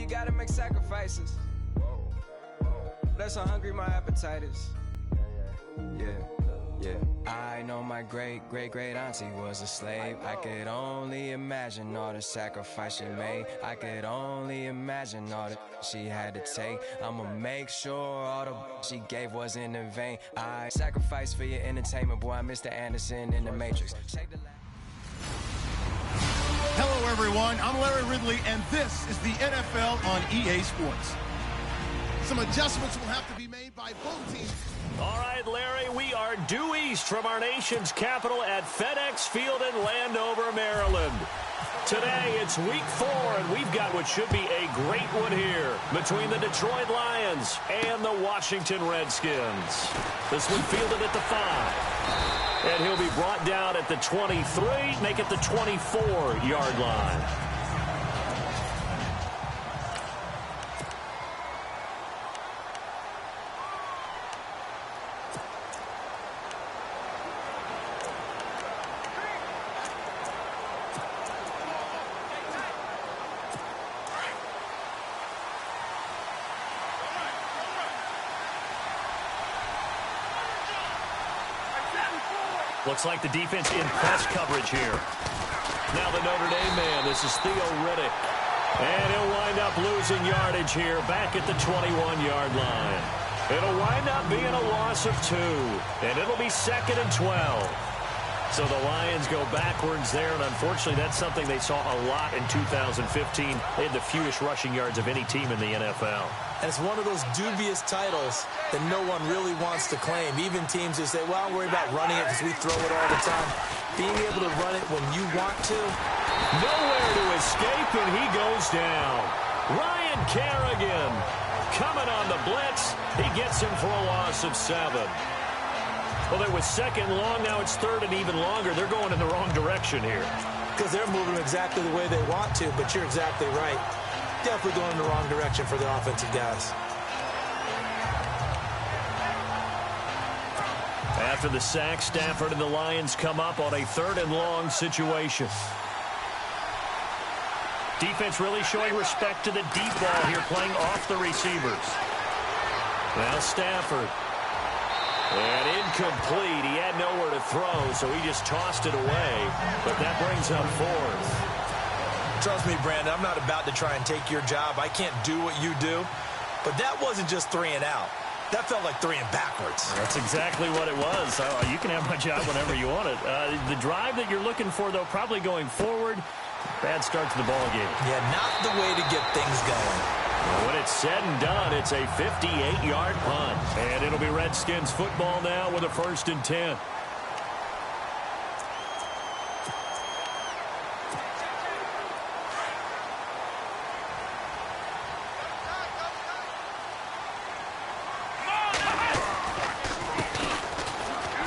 you gotta make sacrifices. That's how hungry my appetite is. Yeah. I know my great-great-great-auntie was a slave. I could only imagine all the sacrifice she made. I could only imagine all that she had to take. I'ma make sure all the she gave wasn't in vain. I sacrifice for your entertainment, boy. I'm Mr. Anderson in the Matrix. Hello, everyone. I'm Larry Ridley, and this is the NFL on EA Sports. Some adjustments will have to be made by both teams. All right, Larry, we are due east from our nation's capital at FedEx Field in Landover, Maryland. Today, it's week 4, and we've got what should be a great one here between the Detroit Lions and the Washington Redskins. This one fielded at the 5. And he'll be brought down at the 23, make it the 24-yard line. Looks like the defense in press coverage here. Now the Notre Dame man, this is Theo Riddick. And he'll wind up losing yardage here back at the 21-yard line. It'll wind up being a loss of 2. And it'll be 2nd and 12. So the Lions go backwards there, and unfortunately that's something they saw a lot in 2015. They had the fewest rushing yards of any team in the NFL. And it's one of those dubious titles that no one really wants to claim. Even teams who say, well, I'm worried about running it because we throw it all the time. Being able to run it when you want to. Nowhere to escape, and he goes down. Ryan Kerrigan coming on the blitz. He gets him for a loss of 7. Well, it was 2nd long. Now it's 3rd and even longer. They're going in the wrong direction here. Because they're moving exactly the way they want to, but you're exactly right. Definitely going in the wrong direction for the offensive guys. After the sack, Stafford and the Lions come up on a 3rd and long situation. Defense really showing respect to the deep ball here, playing off the receivers. Now Stafford. And incomplete. He had nowhere to throw, so he just tossed it away. But that brings up 4th. Trust me, Brandon, I'm not about to try and take your job. I can't do what you do. But that wasn't just 3 and out. That felt like 3 and backwards. That's exactly what it was. You can have my job whenever you want it. The drive that you're looking for, though, probably going forward. Bad start to the ball game. Yeah, not the way to get things going. When it's said and done, it's a 58-yard punt. And it'll be Redskins football now with a 1st and 10.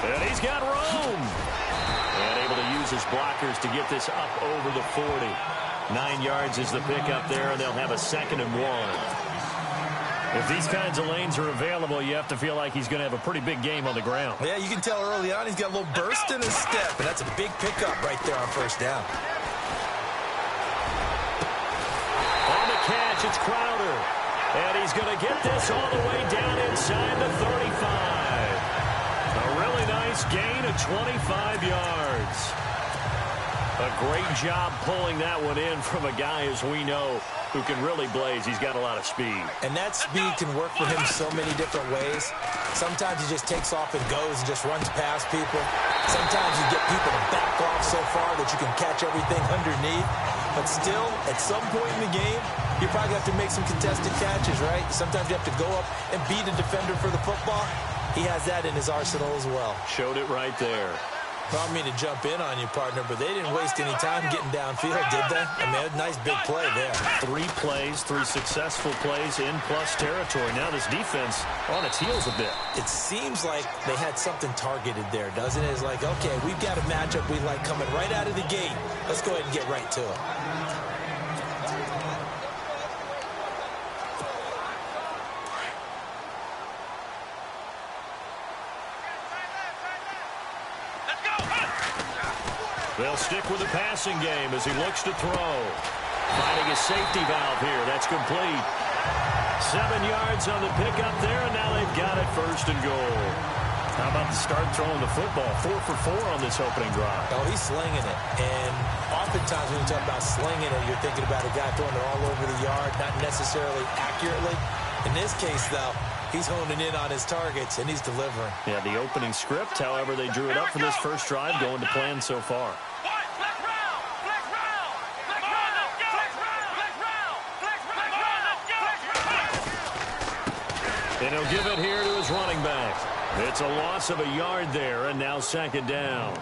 And he's got room. And able to use his blockers to get this up over the 40. 9 yards is the pickup there, and they'll have a 2nd and 1. If these kinds of lanes are available, you have to feel like he's going to have a pretty big game on the ground. Yeah, you can tell early on he's got a little burst in his step, and that's a big pickup right there on 1st down. On the catch, it's Crowder. And he's going to get this all the way down inside the 35. A really nice gain of 25 yards. A great job pulling that one in from a guy, as we know, who can really blaze. He's got a lot of speed. And that speed can work for him so many different ways. Sometimes he just takes off and goes and just runs past people. Sometimes you get people to back off so far that you can catch everything underneath. But still, at some point in the game, you probably have to make some contested catches, right? Sometimes you have to go up and beat a defender for the football. He has that in his arsenal as well. Showed it right there. Well, I don't mean to jump in on you, partner, but they didn't waste any time getting downfield, did they? I mean, a nice big play there. 3 plays, 3 successful plays in plus territory. Now this defense on its heels a bit. It seems like they had something targeted there, doesn't it? It's like, okay, we've got a matchup we like coming right out of the gate. Let's go ahead and get right to it. They'll stick with the passing game as he looks to throw. Finding a safety valve here. That's complete. 7 yards on the pickup there, and now they've got it first and goal. How about the start throwing the football? 4 for 4 on this opening drive. Oh, he's slinging it. And oftentimes when you talk about slinging it, you're thinking about a guy throwing it all over the yard, not necessarily accurately. In this case, though, he's honing in on his targets, and he's delivering. Yeah, the opening script, however, they drew it up for this first drive, going to plan so far. And he'll give it here to his running back. It's a loss of a yard there, and now second down.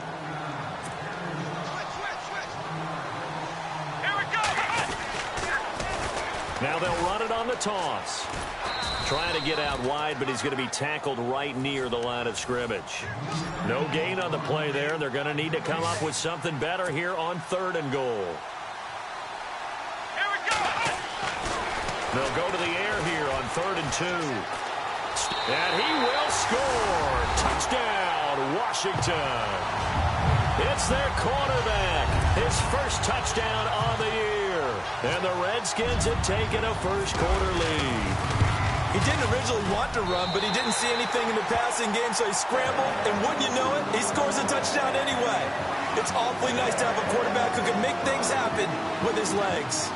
Now they'll run it on the toss. Trying to get out wide, but he's going to be tackled right near the line of scrimmage. No gain on the play there. They're going to need to come up with something better here on 3rd and goal. They'll go to the air here on 3rd and 2. And he will score. Touchdown, Washington. It's their quarterback. His first touchdown on the year. And the Redskins have taken a first-quarter lead. He didn't originally want to run, but he didn't see anything in the passing game, so he scrambled, and wouldn't you know it, he scores a touchdown anyway. It's awfully nice to have a quarterback who can make things happen with his legs.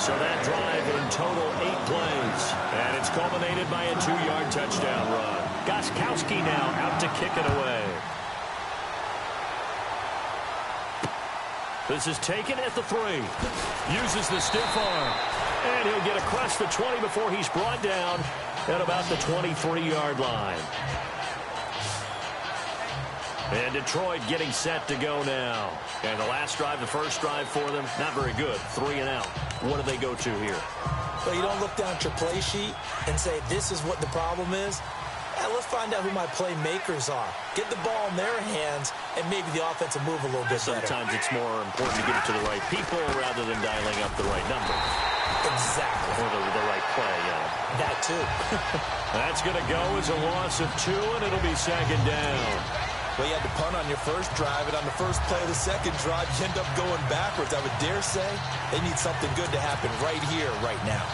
So that drive in total 8 plays. And it's culminated by a 2-yard touchdown run. Gostkowski now out to kick it away. This is taken at the 3. Uses the stiff arm. And he'll get across the 20 before he's brought down at about the 23-yard line. And Detroit getting set to go now. And the last drive, the first drive for them, not very good. 3 and out. What do they go to here? Well, you don't look down at your play sheet and say, this is what the problem is. Let's find out who my playmakers are. Get the ball in their hands, and maybe the offense will move a little bit better. Sometimes it's more important to get it to the right people rather than dialing up the right number. Exactly. Or the right play, yeah. That too. That's going to go as a loss of 2, and it'll be second down. Well, you had to punt on your first drive, and on the first play of the second drive, you end up going backwards. I would dare say they need something good to happen right here, right now.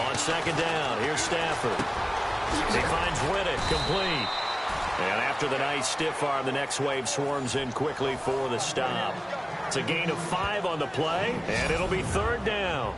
On second down, here's Stafford. He finds Riddick, complete. And after the nice stiff arm, the next wave swarms in quickly for the stop. It's a gain of 5 on the play, and it'll be 3rd down.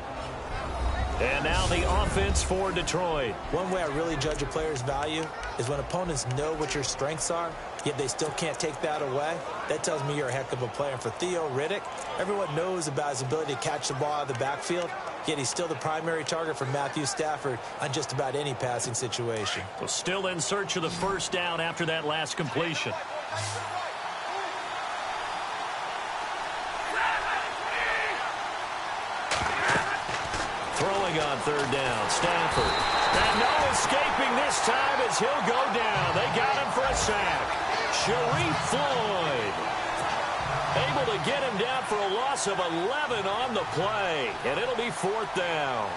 And now the offense for Detroit. One way I really judge a player's value is when opponents know what your strengths are, yet they still can't take that away. That tells me you're a heck of a player. And for Theo Riddick, everyone knows about his ability to catch the ball out of the backfield, yet he's still the primary target for Matthew Stafford on just about any passing situation. So still in search of the first down after that last completion. Throwing on 3rd down, Stafford. And no escaping this time as he'll go down. They got him for a sack. Sharif Floyd able to get him down for a loss of 11 on the play. And it'll be 4th down.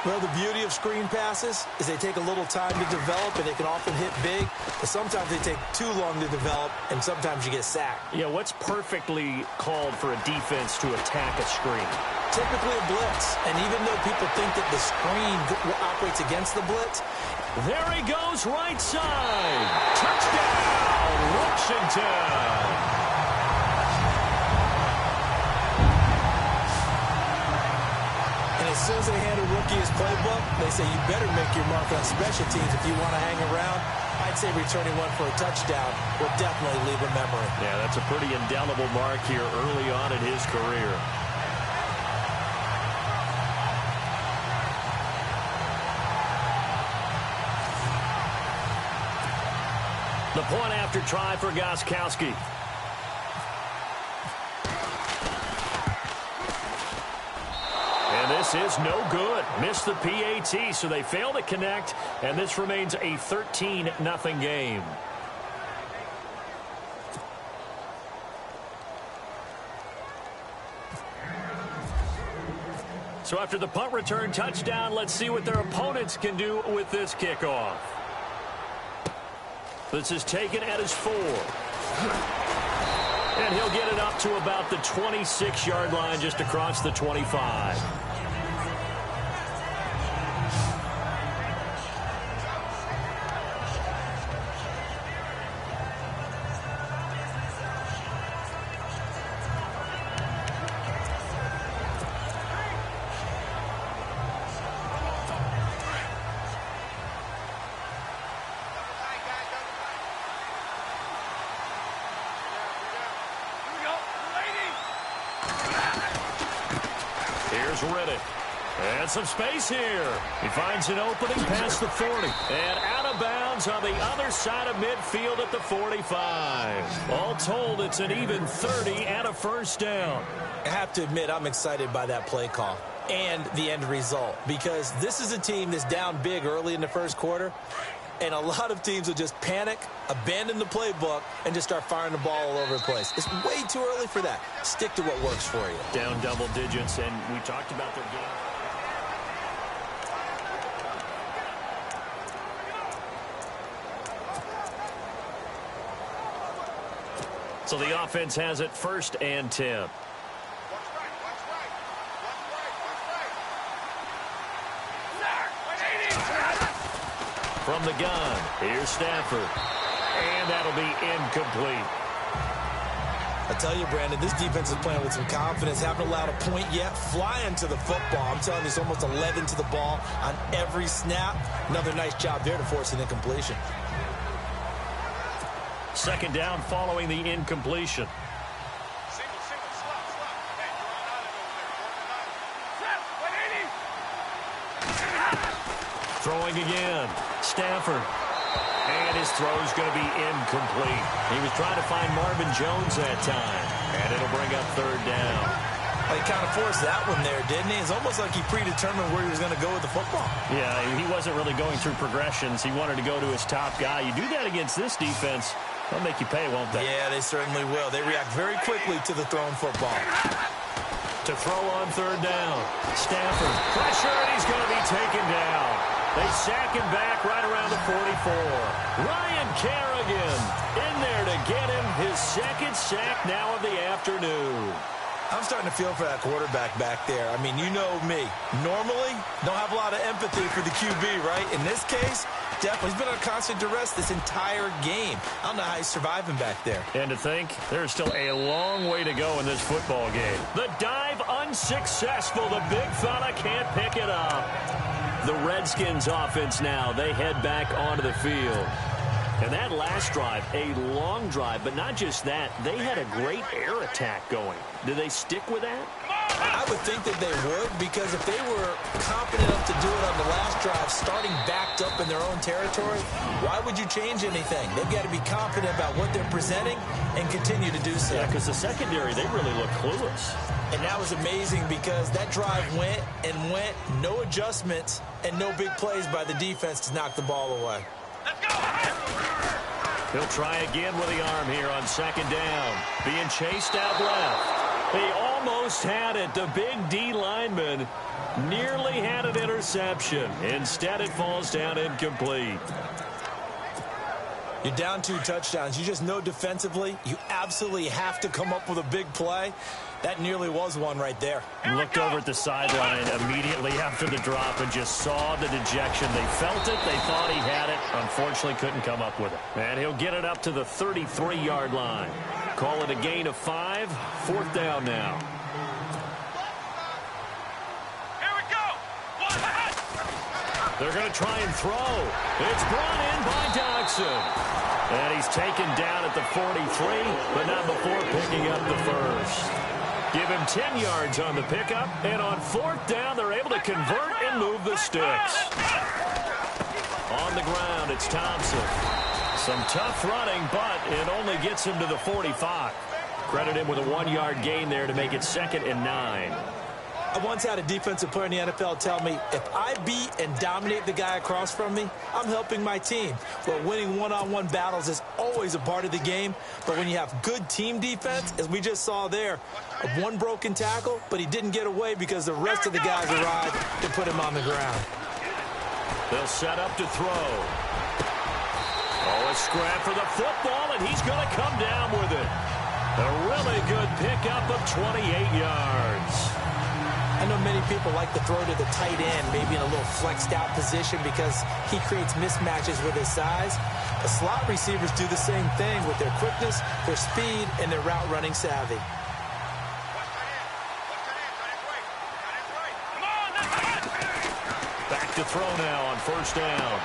Well, the beauty of screen passes is they take a little time to develop, and they can often hit big. But sometimes they take too long to develop, and sometimes you get sacked. Yeah, what's perfectly called for a defense to attack a screen? Typically a blitz. And even though people think that the screen operates against the blitz, there he goes right side. Touchdown, Washington. As soon as they hand a rookie his playbook, they say you better make your mark on special teams if you want to hang around. I'd say returning one for a touchdown will definitely leave a memory. Yeah, that's a pretty indelible mark here early on in his career. The point after try for Gostkowski. And this is no good. Missed the PAT, so they fail to connect, and this remains a 13-0 game. So after the punt return touchdown, let's see what their opponents can do with this kickoff. This is taken at his 4. And he'll get it up to about the 26-yard line, just across the 25. Here's Riddick. And some space here. He finds an opening past the 40. And out of bounds on the other side of midfield at the 45. All told, it's an even 30 and a first down. I have to admit, I'm excited by that play call and the end result, because this is a team that's down big early in the first quarter, and a lot of teams will just panic, abandon the playbook, and just start firing the ball all over the place. It's way too early for that. Stick to what works for you. Down double digits, and we talked about their game. So the offense has it 1st and 10. From the gun, here's Stafford. And that'll be incomplete. I tell you, Brandon, this defense is playing with some confidence. Haven't allowed a point yet. Flying to the football. I'm telling you, it's almost 11 to the ball on every snap. Another nice job there to force an incompletion. 2nd down following the incompletion. Throwing again. Stafford. And his throw's going to be incomplete. He was trying to find Marvin Jones that time. And it'll bring up 3rd down. Well, he kind of forced that one there, didn't he? It's almost like he predetermined where he was going to go with the football. Yeah, he wasn't really going through progressions. He wanted to go to his top guy. You do that against this defense, they'll make you pay, won't they? Yeah, they certainly will. They react very quickly to the thrown football. To throw on 3rd down. Stafford. Pressure, and he's going to be taken down. They sack him back right around the 44. Ryan Kerrigan in there to get him his 2nd sack now of the afternoon. I'm starting to feel for that quarterback back there. I mean, you know me. Normally, don't have a lot of empathy for the QB, right? In this case, definitely. He's been on constant duress this entire game. I don't know how he's surviving back there. And to think, there's still a long way to go in this football game. The dive unsuccessful. The big fella can't pick it up. The Redskins offense now, they head back onto the field. And that last drive, a long drive, but not just that, they had a great air attack going. Do they stick with that? I would think that they would, because if they were confident enough to do it on the last drive, starting backed up in their own territory, why would you change anything? They've got to be confident about what they're presenting and continue to do so. Yeah, because the secondary, they really look clueless. And that was amazing because that drive went and went, no adjustments and no big plays by the defense to knock the ball away. Let's go! He'll try again with the arm here on 2nd down. Being chased out left. He almost had it. The big D lineman nearly had an interception. Instead, it falls down incomplete. You're down 2 touchdowns. You just know defensively you absolutely have to come up with a big play. That nearly was one right there. Looked over at the sideline immediately after the drop and just saw the dejection. They felt it. They thought he had it. Unfortunately, couldn't come up with it. And he'll get it up to the 33-yard line. Call it a gain of 5. 4th down now. Here we go. They're going to try and throw. It's brought in by Dodson. And he's taken down at the 43, but not before picking up the first. Give him 10 yards on the pickup, and on 4th down, they're able to convert and move the sticks. On the ground, it's Thompson. Some tough running, but it only gets him to the 45. Credit him with a 1-yard gain there to make it 2nd and 9. I once had a defensive player in the NFL tell me, if I beat and dominate the guy across from me, I'm helping my team. Well, winning one-on-one battles is always a part of the game, but when you have good team defense, as we just saw there, one broken tackle, but he didn't get away because the rest of the guys arrived to put him on the ground. They'll set up to throw. Oh, a scrap for the football, and he's going to come down with it. A really good pickup of 28 yards. I know many people like to throw to the tight end, maybe in a little flexed out position because he creates mismatches with his size. The slot receivers do the same thing with their quickness, their speed, and their route running savvy. Back to throw now on first down.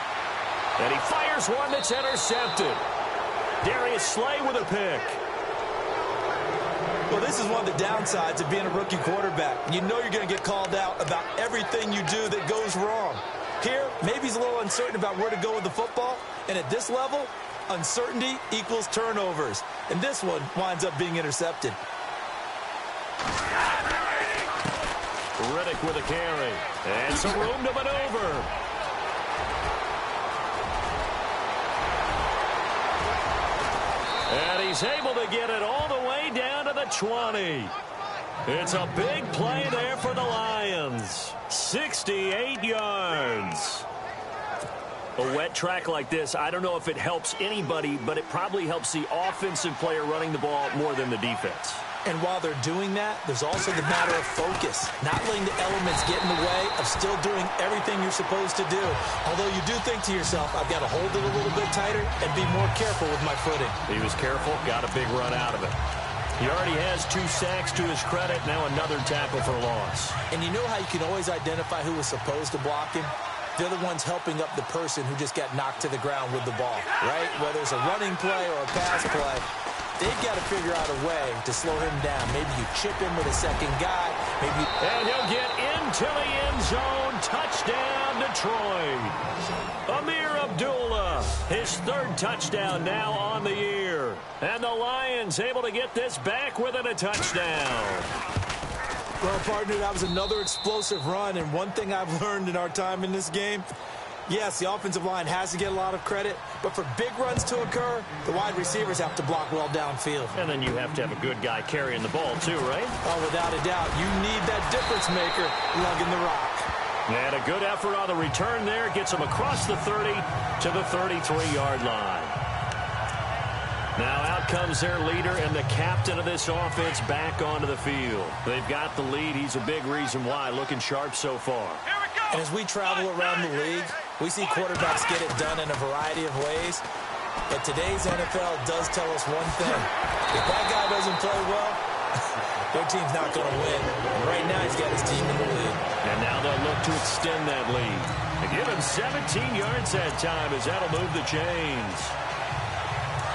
And he fires one that's intercepted. Darius Slay with a pick. Well, this is one of the downsides of being a rookie quarterback. You know you're going to get called out about everything you do that goes wrong. Here, maybe he's a little uncertain about where to go with the football. And at this level, uncertainty equals turnovers. And this one winds up being intercepted. Riddick with a carry. And some room to maneuver. And he's able to get it all the way down to the 20. It's a big play there for the Lions. 68 yards. A wet track like this, I don't know if it helps anybody, but it probably helps the offensive player running the ball more than the defense. And while they're doing that, there's also the matter of focus. Not letting the elements get in the way of still doing everything you're supposed to do. Although you do think to yourself, I've got to hold it a little bit tighter and be more careful with my footing. He was careful, got a big run out of it. He already has 2 sacks to his credit, now another tackle for loss. And you know how you can always identify who was supposed to block him? They're the ones helping up the person who just got knocked to the ground with the ball, right? Whether it's a running play or a pass play, they've got to figure out a way to slow him down. Maybe you chip him with a second guy. Maybe. And he'll get into the end zone. Touchdown, Detroit. Amir Abdullah, his 3rd touchdown now on the year. And the Lions able to get this back within a touchdown. Well, partner, that was another explosive run. And one thing I've learned in our time in this game, yes, the offensive line has to get a lot of credit, but for big runs to occur, the wide receivers have to block well downfield. And then you have to have a good guy carrying the ball too, right? Oh, without a doubt. You need that difference maker lugging the rock. And a good effort on the return there. Gets him across the 30 to the 33-yard line. Now out comes their leader and the captain of this offense back onto the field. They've got the lead. He's a big reason why. Looking sharp so far. And as we travel around the league, we see quarterbacks get it done in a variety of ways. But today's NFL does tell us one thing. If that guy doesn't play well, their team's not going to win. And right now, he's got his team in the lead. And now they'll look to extend that lead. They give him 17 yards that time as that'll move the chains.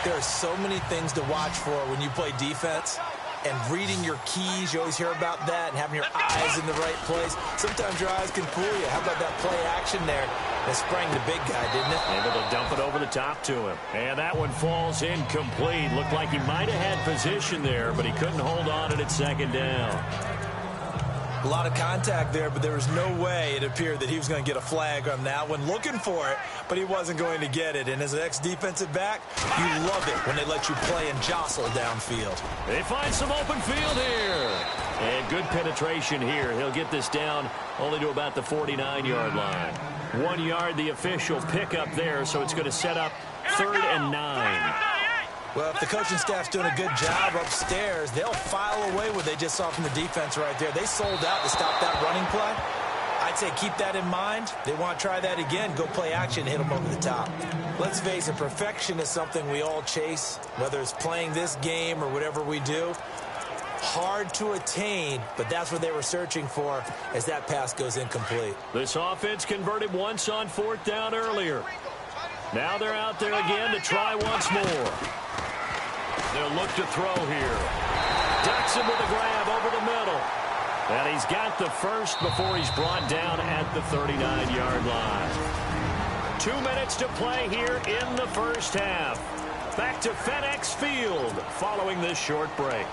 There are so many things to watch for when you play defense. And reading your keys, you always hear about that, and having your eyes in the right place. Sometimes your eyes can fool you. How about that play action there? That sprang the big guy, didn't it? Able to dump it over the top to him. And that one falls incomplete. Looked like he might have had position there, but he couldn't hold on to it at 2nd down. A lot of contact there, but there was no way it appeared that he was going to get a flag on that one. Looking for it, but he wasn't going to get it. And as an ex-defensive back, you love it when they let you play and jostle downfield. They find some open field here. And good penetration here. He'll get this down only to about the 49-yard line. 1 yard, the official pickup there, so it's going to set up 3rd and 9. Well, if the coaching staff's doing a good job upstairs, they'll file away what they just saw from the defense right there. They sold out to stop that running play. I'd say keep that in mind. They want to try that again. Go play action, hit them over the top. Let's face it, perfection is something we all chase, whether it's playing this game or whatever we do. Hard to attain, but that's what they were searching for as that pass goes incomplete. This offense converted once on 4th down earlier. Now they're out there again to try once more. They'll look to throw here. Ducks him with a grab over the middle. And he's got the first before he's brought down at the 39-yard line. 2 minutes to play here in the first half. Back to FedEx Field following this short break.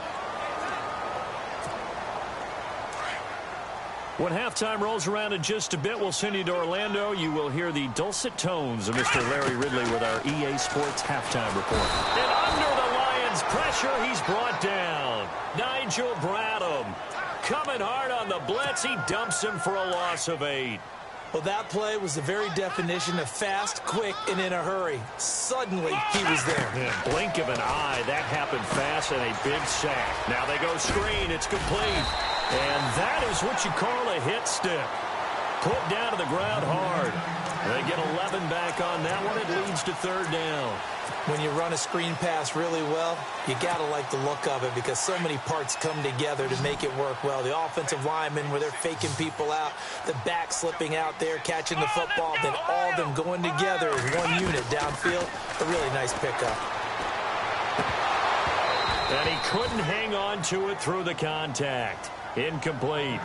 When halftime rolls around in just a bit, we'll send you to Orlando. You will hear the dulcet tones of Mr. Larry Ridley with our EA Sports halftime report. And under the Lions' pressure, he's brought down. Nigel Bradham coming hard on the blitz. He dumps him for a loss of 8. Well, that play was the very definition of fast, quick, and in a hurry. Suddenly, he was there. Yeah, blink of an eye. That happened fast and a big sack. Now they go screen. It's complete. And that is what you call a hit stick. Put down to the ground hard. They get 11 back on that one. It leads to third down. When you run a screen pass really well, you got to like the look of it because so many parts come together to make it work well. The offensive linemen where they're faking people out, the back slipping out there, catching the football, then all of them going together as one unit downfield. A really nice pickup. And he couldn't hang on to it through the contact. Incomplete.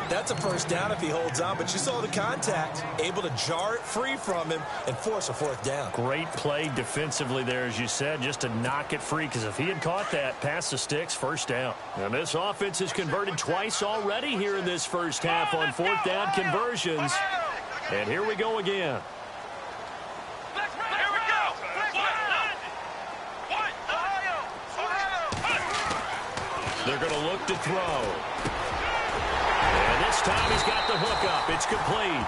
That's a first down if he holds on, but you saw the contact, able to jar it free from him and force a fourth down. Great play defensively there, as you said, just to knock it free, because if he had caught that, past the sticks, first down. And this offense has converted twice already here in this first half on fourth down conversions. And here we go again. They're going to look to throw. And this time he's got the hook up. It's complete.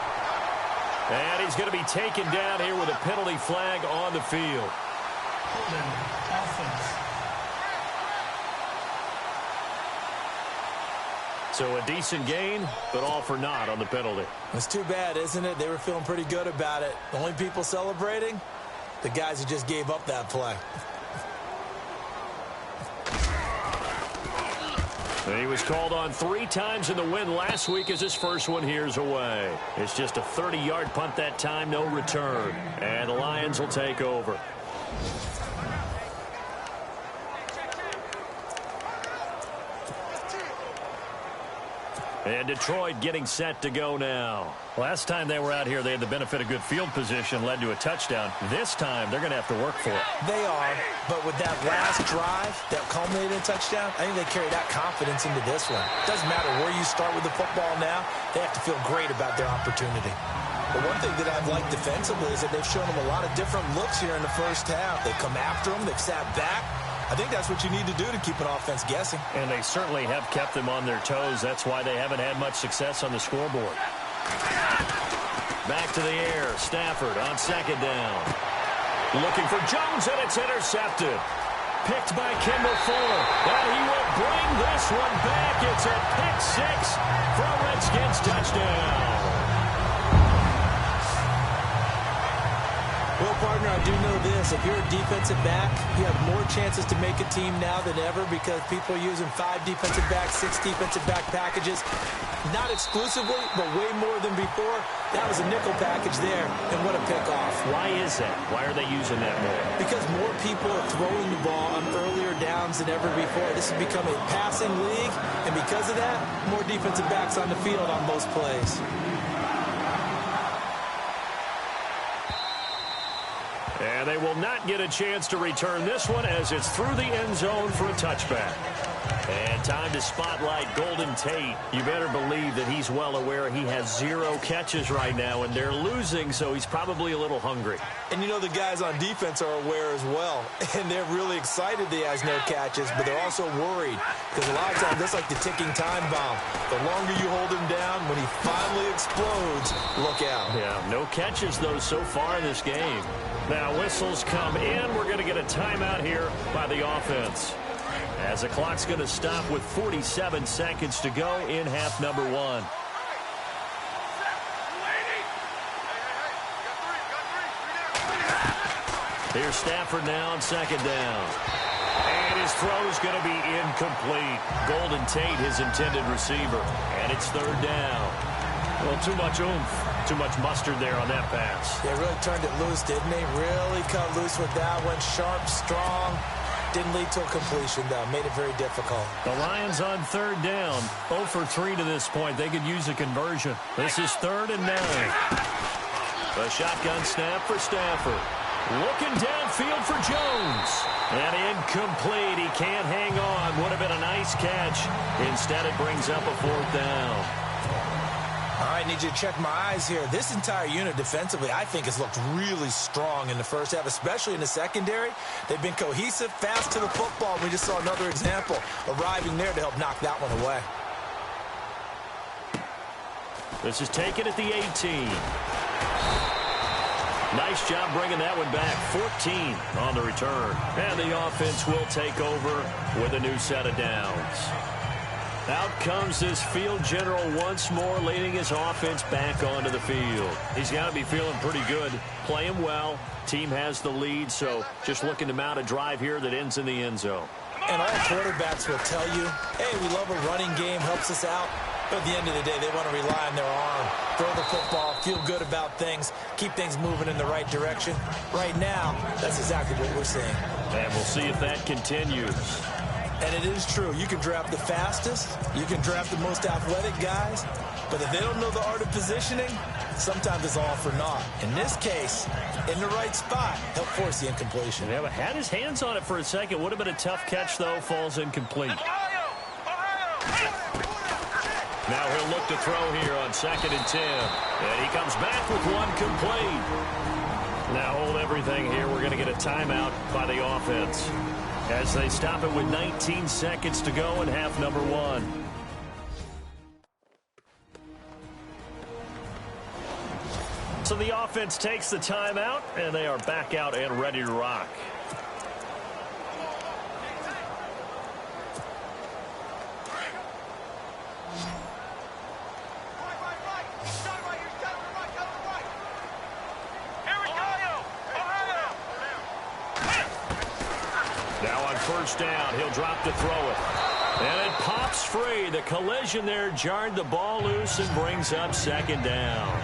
And he's going to be taken down here with a penalty flag on the field. So a decent gain, but all for naught on the penalty. It's too bad, isn't it? They were feeling pretty good about it. The only people celebrating, the guys who just gave up that play. He was called on 3 times in the win last week as his first one here's away. It's just a 30-yard punt that time, no return. And the Lions will take over. And Detroit getting set to go now. Last time they were out here, they had the benefit of good field position, led to a touchdown. This time, they're going to have to work for it. They are, but with that last drive that culminated in a touchdown, I think they carry that confidence into this one. Doesn't matter where you start with the football now, they have to feel great about their opportunity. But one thing that I've liked defensively is that they've shown them a lot of different looks here in the first half. They come after them, they've sat back. I think that's what you need to do to keep an offense guessing. And they certainly have kept them on their toes. That's why they haven't had much success on the scoreboard. Back to the air. Stafford on second down. Looking for Jones, and it's intercepted. Picked by Kendall Fuller. And he will bring this one back. It's a pick 6 for a Redskins touchdown. Well, partner, I do know this. If you're a defensive back, you have more chances to make a team now than ever because people are using 5 defensive backs, 6 defensive back packages. Not exclusively, but way more than before. That was a nickel package there, and what a pickoff. Why is that? Why are they using that more? Because more people are throwing the ball on earlier downs than ever before. This has become a passing league, and because of that, more defensive backs on the field on most plays. And they will not get a chance to return this one as it's through the end zone for a touchback. And time to spotlight Golden Tate. You better believe that he's well aware he has 0 catches right now, and they're losing, so he's probably a little hungry. And you know the guys on defense are aware as well, and they're really excited that he has no catches, but they're also worried because a lot of times that's like the ticking time bomb. The longer you hold him down, when he finally explodes, look out. Yeah, no catches, though, so far in this game. Now whistles come in. We're going to get a timeout here by the offense, as the clock's going to stop with 47 seconds to go in half number 1. Here's Stafford now on second down. And his throw is going to be incomplete. Golden Tate, his intended receiver. And it's third down. Well, too much oomph. Too much mustard there on that pass. They really turned it loose, didn't they? Really cut loose with that one. Sharp, strong. Didn't lead to a completion, though. Made it very difficult. The Lions on third down. 0 for 3 to this point. They could use a conversion. This is 3rd and 9. The shotgun snap for Stafford. Looking downfield for Jones. And incomplete. He can't hang on. Would have been a nice catch. Instead, it brings up a 4th down. All right, need you to check my eyes here. This entire unit defensively, I think, has looked really strong in the first half, especially in the secondary. They've been cohesive, fast to the football. We just saw another example arriving there to help knock that one away. This is taken at the 18. Nice job bringing that one back. 14 on the return. And the offense will take over with a new set of downs. Out comes this field general once more, leading his offense back onto the field. He's got to be feeling pretty good, playing well. Team has the lead, so just looking to mount a drive here that ends in the end zone. And all quarterbacks will tell you, hey, we love a running game, helps us out. But at the end of the day, they want to rely on their arm, throw the football, feel good about things, keep things moving in the right direction. Right now, that's exactly what we're seeing. And we'll see if that continues. And it is true. You can draft the fastest, you can draft the most athletic guys, but if they don't know the art of positioning, sometimes it's all for naught. In this case, in the right spot, help force the incompletion. Yeah, but had his hands on it for a second. Would have been a tough catch, though. Falls incomplete. Now he'll look to throw here on 2nd and 10. And he comes back with one complete. Now hold everything here. We're going to get a timeout by the offense as they stop it with 19 seconds to go in half number 1. So the offense takes the timeout, and they are back out and ready to rock. First down, he'll drop to throw it. And it pops free. The collision there jarred the ball loose and brings up 2nd down.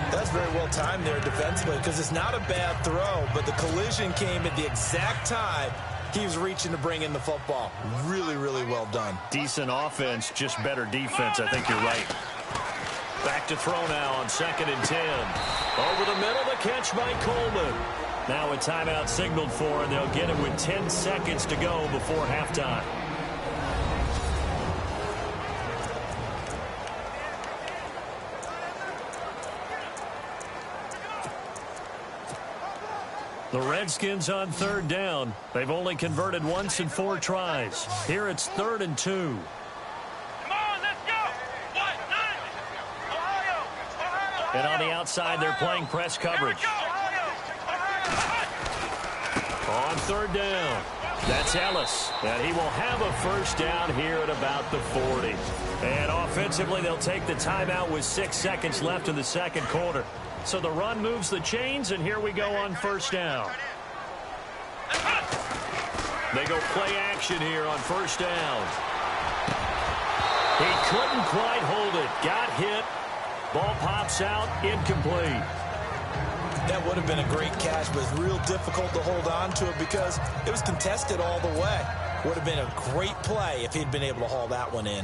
That's very well timed there defensively because it's not a bad throw, but the collision came at the exact time he was reaching to bring in the football. Really, really well done. Decent offense, just better defense. I think you're right. Back to throw now on 2nd and 10. Over the middle, the catch by Coleman. Now a timeout signaled for, and they'll get it with 10 seconds to go before halftime. The Redskins on 3rd down. They've only converted once in 4 tries. Here it's 3rd and 2. Come on, let's go! Ohio! And on the outside, they're playing press coverage. On 3rd down, that's Ellis. And he will have a first down here at about the 40. And offensively, they'll take the timeout with 6 seconds left in the 2nd quarter. So the run moves the chains, and here we go on 1st down. They go play action here on 1st down. He couldn't quite hold it. Got hit. Ball pops out. Incomplete. That would have been a great catch, but it's real difficult to hold on to it because it was contested all the way. Would have been a great play if he'd been able to haul that one in.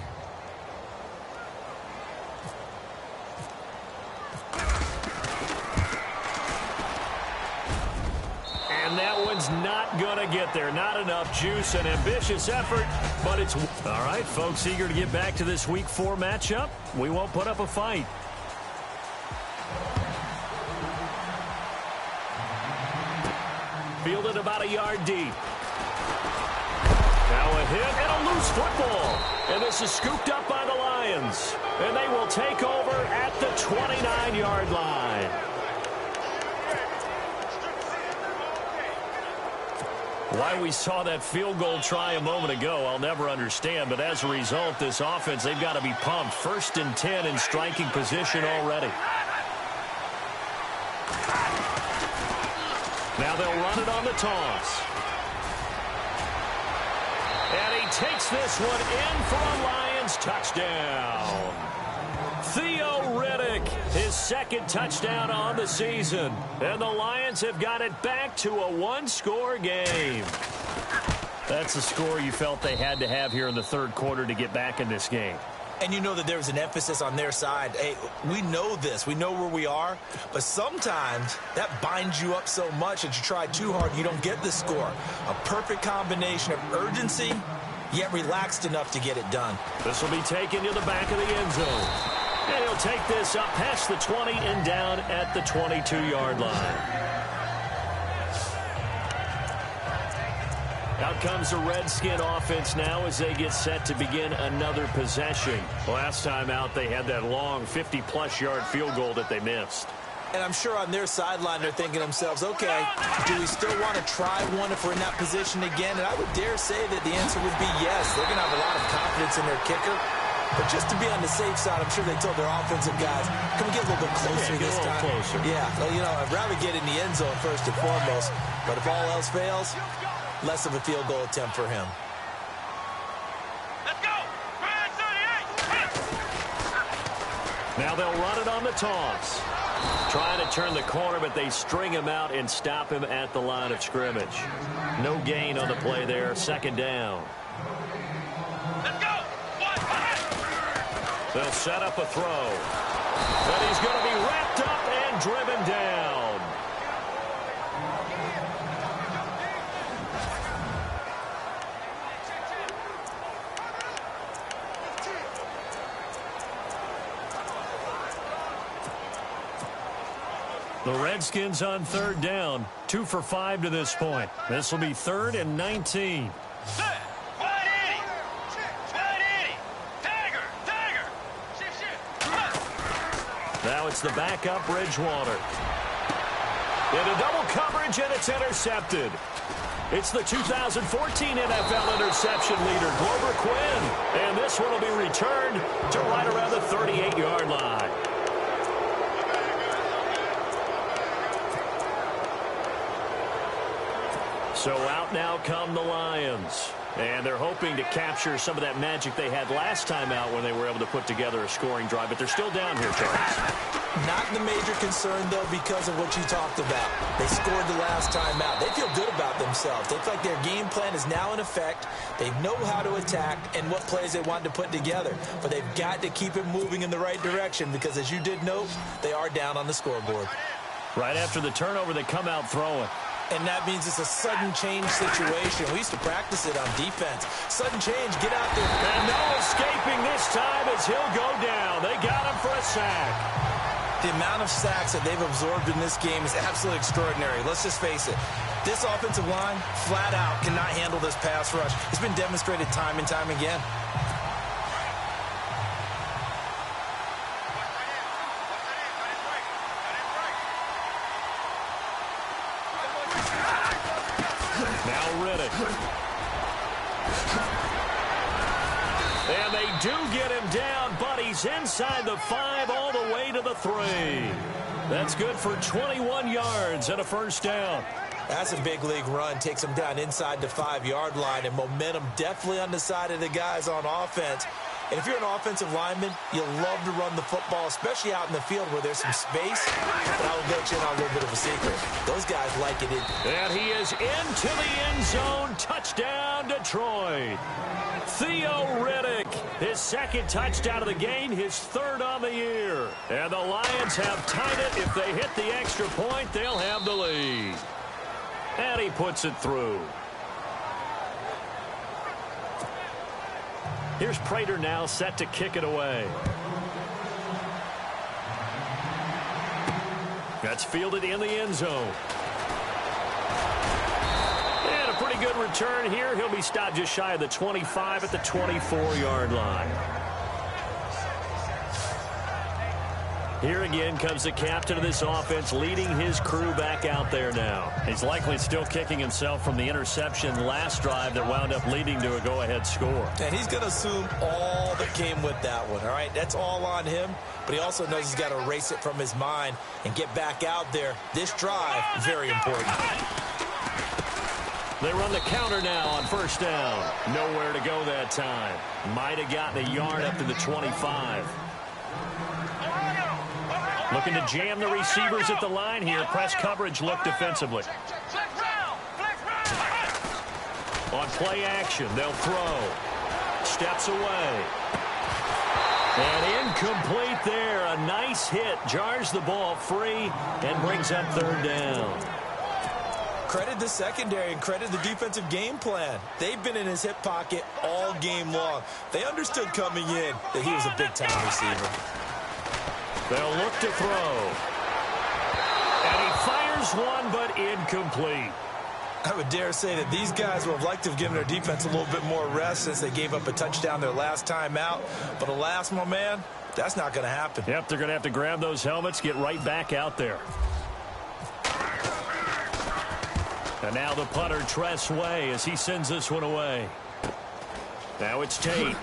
And that one's not going to get there. Not enough juice. An ambitious effort, but it's... All right, folks, eager to get back to this Week 4 matchup. We won't put up a fight. Fielded about a yard deep. Now a hit and a loose football. And this is scooped up by the Lions. And they will take over at the 29-yard line. Why we saw that field goal try a moment ago, I'll never understand. But as a result, this offense, they've got to be pumped. 1st and 10 in striking position already. Now they'll run it on the toss. And he takes this one in for a Lions touchdown. Theo Riddick, his 2nd touchdown on the season. And the Lions have got it back to a 1-score game. That's the score you felt they had to have here in the 3rd quarter to get back in this game. And you know that there's an emphasis on their side. Hey, we know this. We know where we are. But sometimes that binds you up so much that you try too hard and you don't get the score. A perfect combination of urgency, yet relaxed enough to get it done. This will be taken to the back of the end zone. And he'll take this up past the 20 and down at the 22-yard line. Out comes the Redskin offense now as they get set to begin another possession. Last time out, they had that long 50-plus yard field goal that they missed. And I'm sure on their sideline they're thinking to themselves, okay, do we still want to try one if we're in that position again? And I would dare say that the answer would be yes. They're going to have a lot of confidence in their kicker. But just to be on the safe side, I'm sure they told their offensive guys, can we get a little bit closer this time? Closer. Yeah, well, you know, I'd rather get in the end zone first and foremost. But if all else fails, less of a field goal attempt for him. Let's go! Now they'll run it on the toss. Trying to turn the corner, but they string him out and stop him at the line of scrimmage. No gain on the play there. Second down. Let's go! They'll set up a throw. But he's going to be wrapped up and driven down. The Redskins on third down. 2 for 5 to this point. This will be 3rd and 19. Now it's the backup Bridgewater. Into double coverage, and it's intercepted. It's the 2014 NFL interception leader, Glover Quinn. And this one will be returned to right around the 38-yard line. So out now come the Lions. And they're hoping to capture some of that magic they had last time out when they were able to put together a scoring drive. But they're still down here, Charles. Not the major concern, though, because of what you talked about. They scored the last time out. They feel good about themselves. They feel like their game plan is now in effect. They know how to attack and what plays they want to put together. But they've got to keep it moving in the right direction because, as you did note, they are down on the scoreboard. Right after the turnover, they come out throwing. And that means it's a sudden change situation. We used to practice it on defense. Sudden change, get out there. And no escaping this time as he'll go down. They got him for a sack. The amount of sacks that they've absorbed in this game is absolutely extraordinary. Let's just face it. This offensive line, flat out, cannot handle this pass rush. It's been demonstrated time and time again. And they do get him down, but he's inside the 5 all the way to the 3. That's good for 21 yards and a first down. That's a big league run. Takes him down inside the 5-yard line, and momentum definitely on the side of the guys on offense. And if you're an offensive lineman, you love to run the football, especially out in the field where there's some space. But I will let you in on a little bit of a secret. Those guys like it. And he is into the end zone. Touchdown, Detroit. Theo Riddick, his second touchdown of the game, his 3rd on the year. And the Lions have tied it. If they hit the extra point, they'll have the lead. And he puts it through. Here's Prater now set to kick it away. That's fielded in the end zone. And a pretty good return here. He'll be stopped just shy of the 25 at the 24-yard line. Here again comes the captain of this offense, leading his crew back out there now. He's likely still kicking himself from the interception last drive that wound up leading to a go-ahead score. And he's going to assume all that came with that one, all right? That's all on him, but he also knows he's got to erase it from his mind and get back out there. This drive, very important. They run the counter now on first down. Nowhere to go that time. Might have gotten a yard up to the 25. Looking to jam the receivers at the line here. Press coverage look defensively. On play action, they'll throw. Steps away. And incomplete there. A nice hit. Jars the ball free and brings up third down. Credit the secondary and credit the defensive game plan. They've been in his hip pocket all game long. They understood coming in that he was a big-time receiver. They'll look to throw. And he fires one, but incomplete. I would dare say that these guys would have liked to have given their defense a little bit more rest since they gave up a touchdown their last time out. But alas, my man, that's not going to happen. Yep, they're going to have to grab those helmets, get right back out there. And now the punter, Tress Way, as he sends this one away. Now it's Tate.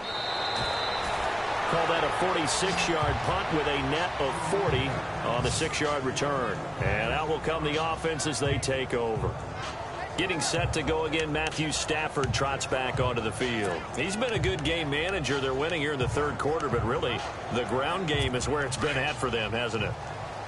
Call that a 46-yard punt with a net of 40 on the 6-yard return. And out will come the offense as they take over. Getting set to go again, Matthew Stafford trots back onto the field. He's been a good game manager. They're winning here in the third quarter, but really the ground game is where it's been at for them, hasn't it?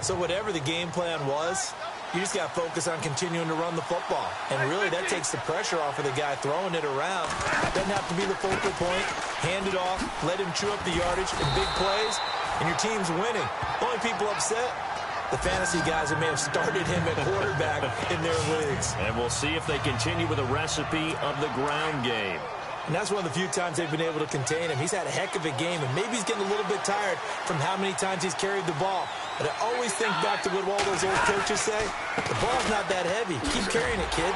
So whatever the game plan was, you just got to focus on continuing to run the football. And really that takes the pressure off of the guy throwing it around. Doesn't have to be the focal point. Hand it off, let him chew up the yardage in big plays, and your team's winning. Only people upset, the fantasy guys that may have started him at quarterback in their leagues. And we'll see if they continue with a recipe of the ground game. And that's one of the few times they've been able to contain him. He's had a heck of a game, and maybe he's getting a little bit tired from how many times he's carried the ball. But I always think back to what all those old coaches say. The ball's not that heavy. Keep carrying it, kid.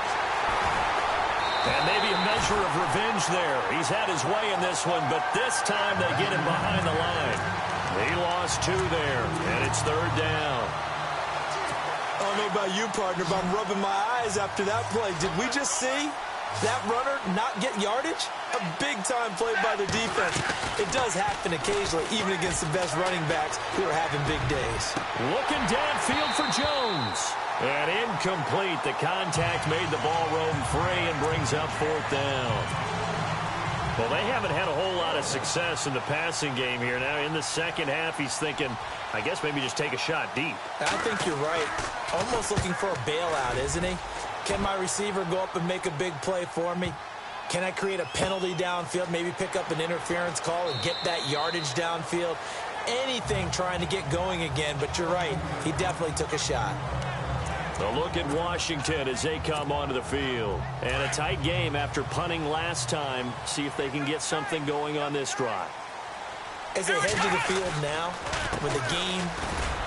And maybe a measure of revenge there. He's had his way in this one, but this time they get him behind the line. He lost 2 there, and it's third down. I don't know about you, partner, but I'm rubbing my eyes after that play. Did we just see that runner not get yardage? A big-time play by the defense. It does happen occasionally, even against the best running backs who are having big days. Looking downfield for Jones. And incomplete. The contact made the ball roam free and brings up fourth down. Well, they haven't had a whole lot of success in the passing game here. Now, in the second half, he's thinking, I guess maybe just take a shot deep. I think you're right. Almost looking for a bailout, isn't he? Can my receiver go up and make a big play for me? Can I create a penalty downfield, maybe pick up an interference call and get that yardage downfield? Anything trying to get going again, but you're right. He definitely took a shot. A look at Washington as they come onto the field. And a tight game after punting last time. See if they can get something going on this drive. As they head to the field now, with the game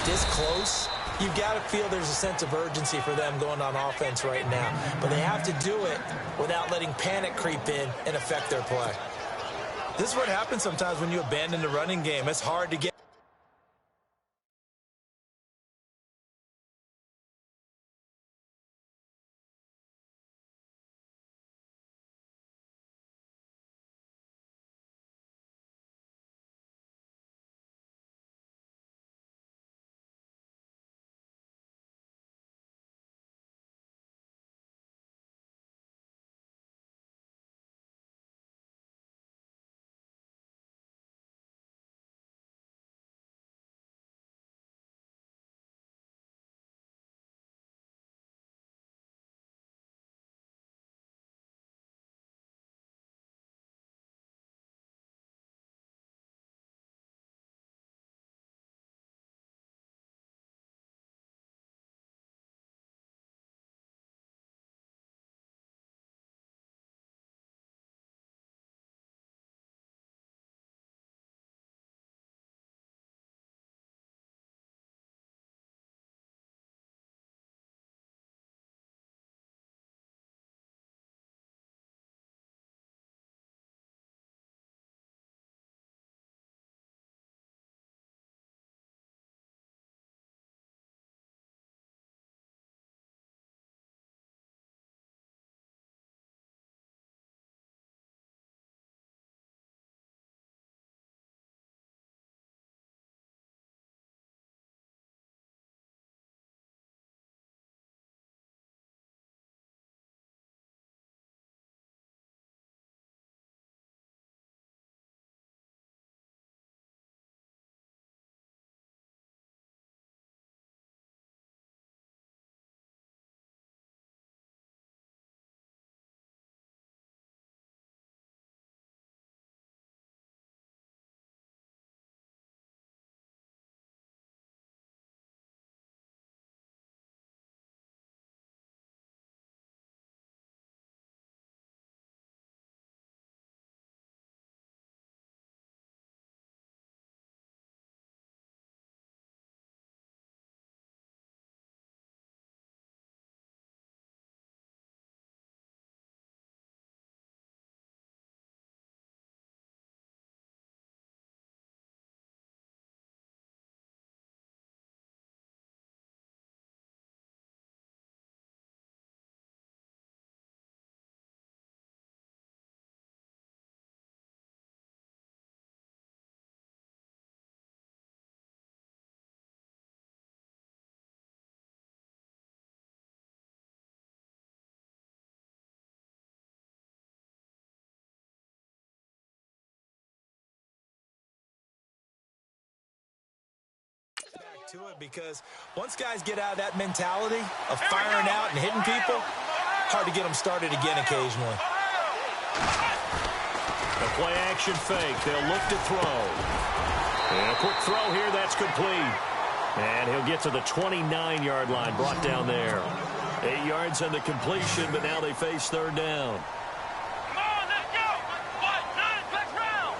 this close, you've got to feel there's a sense of urgency for them going on offense right now. But they have to do it without letting panic creep in and affect their play. This is what happens sometimes when you abandon the running game. It's hard to get to it because once guys get out of that mentality of firing out and hitting people, hard to get them started again occasionally. The play action fake. They'll look to throw. And a quick throw here. That's complete. And he'll get to the 29-yard line, brought down there. 8 yards on the completion, but now they face third down. Come on, let's go. Flex round.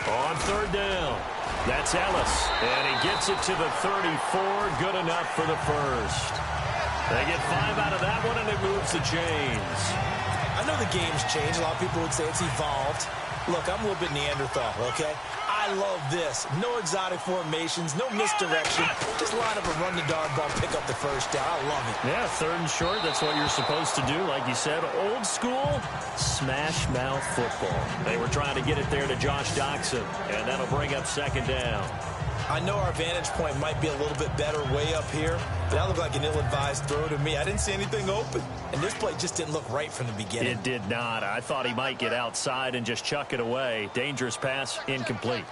On third down, that's Ellis. And he gets it to the 34. Good enough for the first. They get 5 out of that one, and it moves the chains. I know the game's changed. A lot of people would say it's evolved. Look, I'm a little bit Neanderthal, okay? I love this. No exotic formations, no misdirection. Just line up and run the darn ball, pick up the first down. I love it. Yeah, third and short, that's what you're supposed to do. Like you said, old school, smash mouth football. They were trying to get it there to Josh Doxson, and that'll bring up second down. I know our vantage point might be a little bit better way up here, but that looked like an ill-advised throw to me. I didn't see anything open, and this play just didn't look right from the beginning. It did not. I thought he might get outside and just chuck it away. Dangerous pass, incomplete.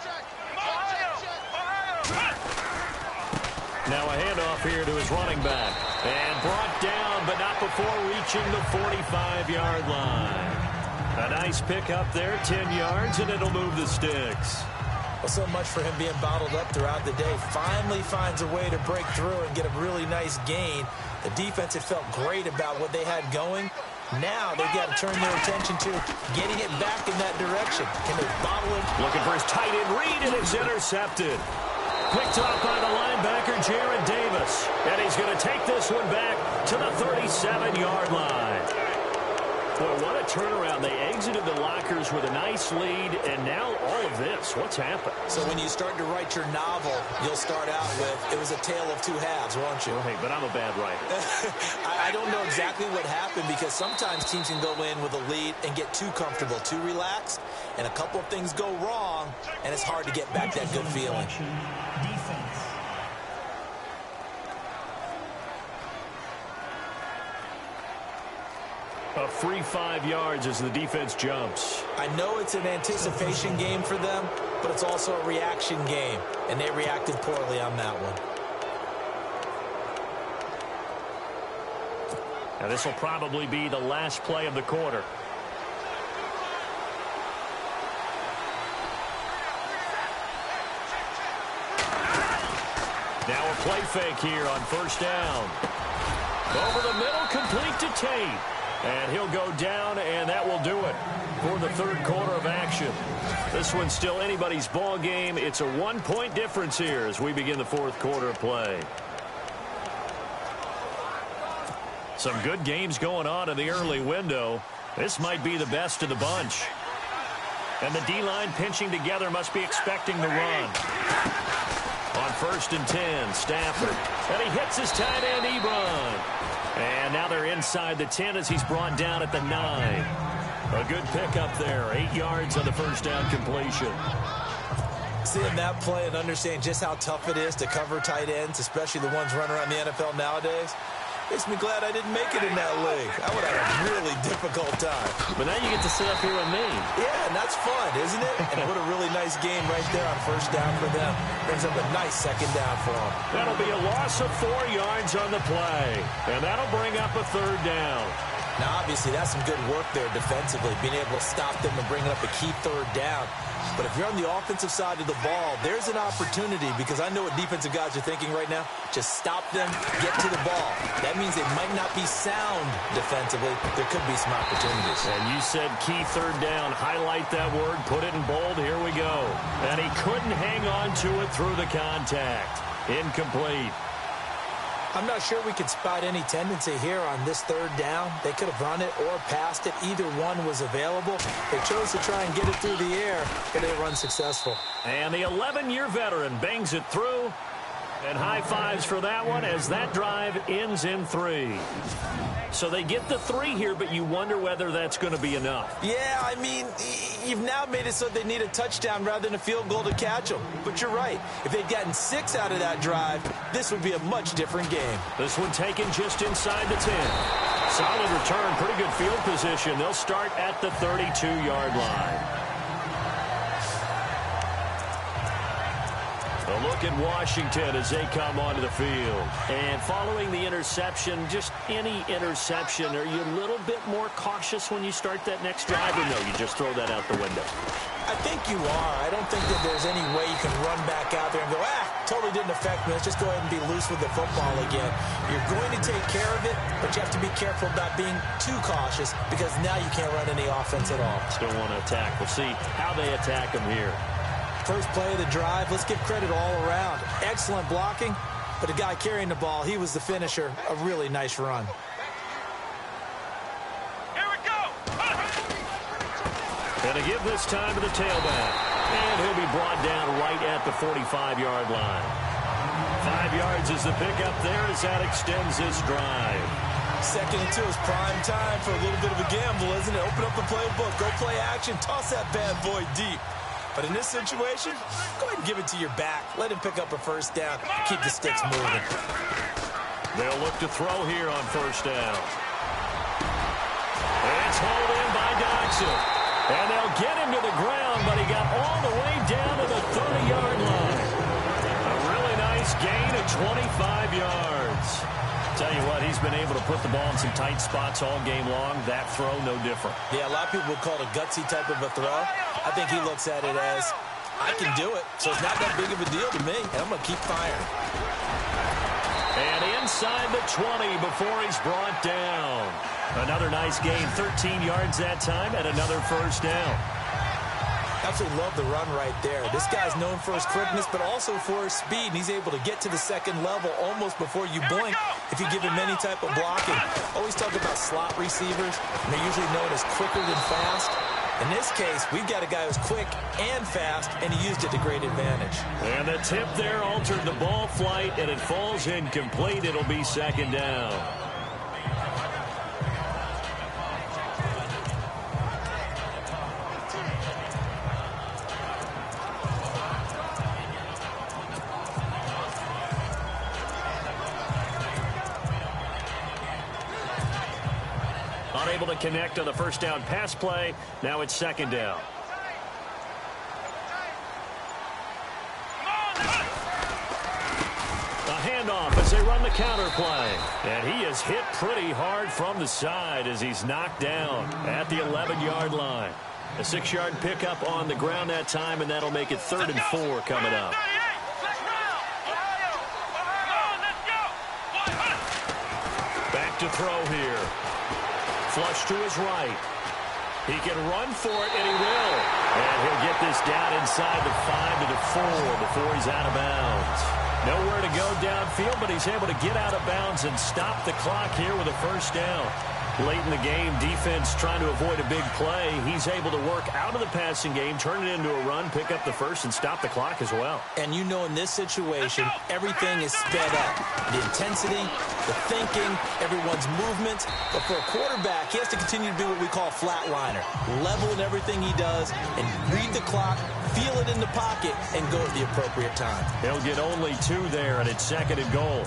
Now a handoff here to his running back. And brought down, but not before reaching the 45-yard line. A nice pick up there, 10 yards, and it'll move the sticks. Well, so much for him being bottled up throughout the day. Finally finds a way to break through and get a really nice gain. The defense had felt great about what they had going. Now they've got to turn their attention to getting it back in that direction. Can they bottle it? Looking for his tight end read, and it's intercepted. Picked off by the linebacker, Jared Davis. And he's going to take this one back to the 37-yard line. Boy, what a turnaround. They exited the lockers with a nice lead, and now all of this. What's happened? So when you start to write your novel, you'll start out with, it was a tale of two halves, won't you? Oh, hey, but I'm a bad writer. I don't know exactly what happened because sometimes teams can go in with a lead and get too comfortable, too relaxed, and a couple of things go wrong, and it's hard to get back that good feeling. A free 5 yards as the defense jumps. I know it's an anticipation game for them, but it's also a reaction game, and they reacted poorly on that one. Now this will probably be the last play of the quarter. Now a play fake here on first down. Over the middle, complete to Tate. And he'll go down, and that will do it for the third quarter of action. This one's still anybody's ball game. It's a 1-point difference here as we begin the fourth quarter of play. Some good games going on in the early window. This might be the best of the bunch. And the D-line pinching together must be expecting the run. On 1st and 10, Stafford. And he hits his tight end, Ebron. And now they're inside the 10 as he's brought down at the 9. A good pickup there. 8 yards on the first down completion. Seeing that play and understanding just how tough it is to cover tight ends, especially the ones running around the NFL nowadays, makes me glad I didn't make it in that league. I would have had a really difficult time. But now you get to sit up here with me. Yeah, and that's fun, isn't it? And what a really nice game right there on first down for them. Brings up a nice second down for them. That'll be a loss of 4 yards on the play. And that'll bring up a third down. Now, obviously, that's some good work there defensively, being able to stop them and bringing up a key third down. But if you're on the offensive side of the ball, there's an opportunity because I know what defensive guys are thinking right now. Just stop them, get to the ball. That means they might not be sound defensively. There could be some opportunities. And you said key third down. Highlight that word. Put it in bold. Here we go. And he couldn't hang on to it through the contact. Incomplete. I'm not sure we could spot any tendency here on this third down. They could have run it or passed it. Either one was available. They chose to try and get it through the air, but they were unsuccessful. And the 11-year veteran bangs it through. And high fives for that one as that drive ends in 3. So they get the 3 here, but you wonder whether that's going to be enough. Yeah, I mean, you've now made it so they need a touchdown rather than a field goal to catch them. But you're right. If they'd gotten 6 out of that drive, this would be a much different game. This one taken just inside the 10. Solid return, pretty good field position. They'll start at the 32-yard line. look at Washington as they come onto the field. And following the interception, just any interception, are you a little bit more cautious when you start that next drive, or no, you just throw that out the window? I think you are. I don't think that there's any way you can run back out there and go, totally didn't affect me. Let's just go ahead and be loose with the football again. You're going to take care of it, but you have to be careful about being too cautious because now you can't run any offense at all. Still want to attack. We'll see how they attack them here. First play of the drive, let's give credit all around. Excellent blocking, but the guy carrying the ball, he was the finisher. A really nice run. And to give this time to the tailback. And he'll be brought down right at the 45-yard line. 5 yards is the pickup there as that extends this drive. Second and 2 is prime time for a little bit of a gamble, isn't it? Open up the playbook, go play action, toss that bad boy deep. But in this situation, go ahead and give it to your back. Let him pick up a first down. Keep the sticks moving. They'll look to throw here on first down. It's hauled in by Doxson. And they'll get him to the ground, but he got all the way down to the 30-yard line. A really nice gain of 25 yards. Tell you what, he's been able to put the ball in some tight spots all game long. That throw, no different. Yeah, a lot of people would call it a gutsy type of a throw. I think he looks at it as, I can do it, so it's not that big of a deal to me, and I'm going to keep firing. And inside the 20 before he's brought down. Another nice gain, 13 yards that time, and another first down. Absolutely love the run right there. This guy's known for his quickness, but also for his speed. And he's able to get to the second level almost before you blink if you give him any type of blocking. Always talk about slot receivers, and they're usually known as quicker than fast. In this case, we've got a guy who's quick and fast, and he used it to great advantage. And the tip there altered the ball flight, and it falls incomplete. It'll be second down. Unable to connect on the first down pass play. Now it's second down. A handoff as they run the counter play. And he is hit pretty hard from the side as he's knocked down at the 11-yard line. A 6-yard pickup on the ground that time, and that'll make it 3rd and 4 coming up. Back to throw here. Flush to his right. He can run for it, and he will. And he'll get this down inside the 5 to the 4 before he's out of bounds. Nowhere to go downfield, but he's able to get out of bounds and stop the clock here with a first down. Late in the game, defense trying to avoid a big play. He's able to work out of the passing game, turn it into a run, pick up the first, and stop the clock as well. And you know in this situation, everything is sped up. The intensity, the thinking, everyone's movement. But for a quarterback, he has to continue to do what we call flatliner. Level in everything he does and read the clock, feel it in the pocket, and go at the appropriate time. He'll get only 2 there, and it's 2nd and goal.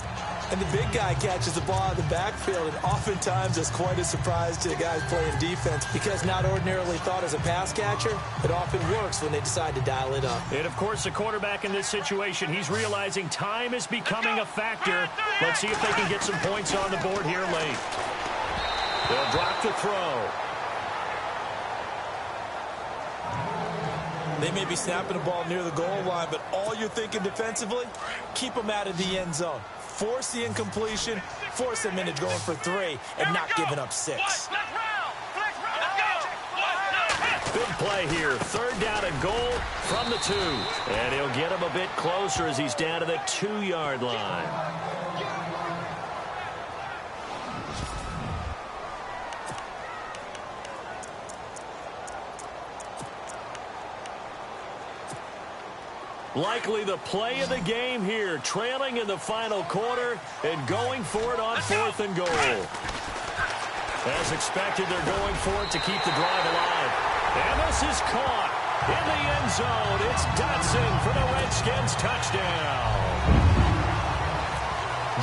And the big guy catches the ball in the backfield, and oftentimes it's quite a surprise to the guys playing defense because not ordinarily thought as a pass catcher, it often works when they decide to dial it up. And, of course, the quarterback in this situation, he's realizing time is becoming a factor. Let's see if they can get some points on the board here late. They'll drop the throw. They may be snapping the ball near the goal line, but all you're thinking defensively, keep them out of the end zone. Force the incompletion, force them into going for 3, and not giving up 6. Big play here. 3rd down and goal from the 2. And he'll get him a bit closer as he's down to the 2-yard line. Likely the play of the game here, trailing in the final quarter and going for it on 4th and goal. As expected, they're going for it to keep the drive alive. And this is caught in the end zone. It's Dotson for the Redskins touchdown.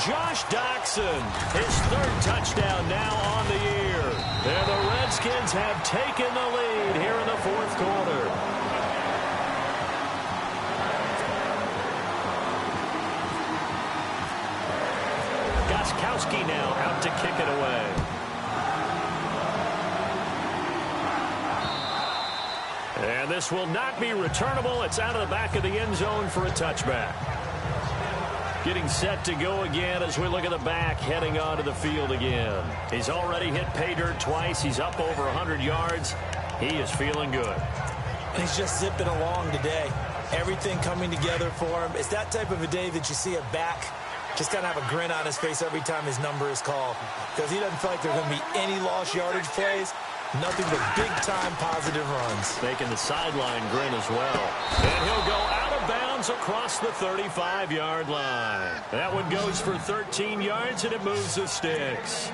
Josh Doxson, his 3rd touchdown now on the year. And the Redskins have taken the lead here in the 4th quarter. Gronkowski now out to kick it away. And this will not be returnable. It's out of the back of the end zone for a touchback. Getting set to go again as we look at the back, heading onto the field again. He's already hit pay dirt twice. He's up over 100 yards. He is feeling good. He's just zipping along today. Everything coming together for him. It's that type of a day that you see a back just kind of have a grin on his face every time his number is called, because he doesn't feel like there are going to be any lost yardage plays. Nothing but big-time positive runs. Making the sideline grin as well. And he'll go out of bounds across the 35-yard line. That one goes for 13 yards, and it moves the sticks.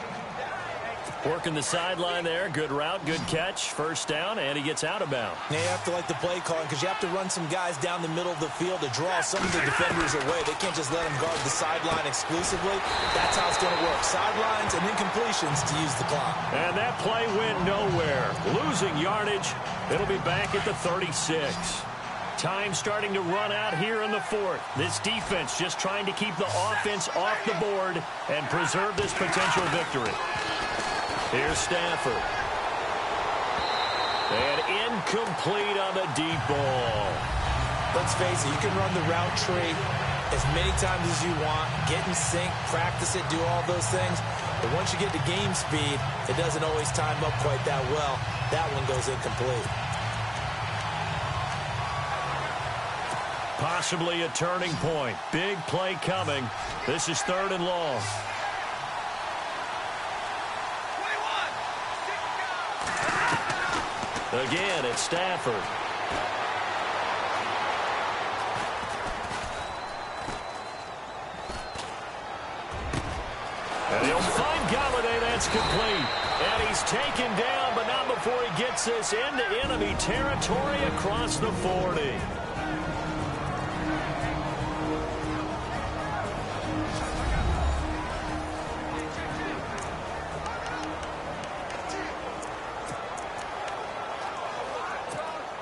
Working the sideline there. Good route, good catch. First down, and he gets out of bounds. Yeah, you have to like the play calling, because you have to run some guys down the middle of the field to draw some of the defenders away. They can't just let them guard the sideline exclusively. That's how it's going to work. Sidelines and incompletions to use the clock. And that play went nowhere. Losing yardage. It'll be back at the 36. Time starting to run out here in the fourth. This defense just trying to keep the offense off the board and preserve this potential victory. Here's Stafford. And incomplete on the deep ball. Let's face it, you can run the route tree as many times as you want, get in sync, practice it, do all those things. But once you get to game speed, it doesn't always time up quite that well. That one goes incomplete. Possibly a turning point. Big play coming. This is 3rd and long. Again, it's Stafford. And he'll find Galladay. That's complete. And he's taken down, but not before he gets this into enemy territory across the 40.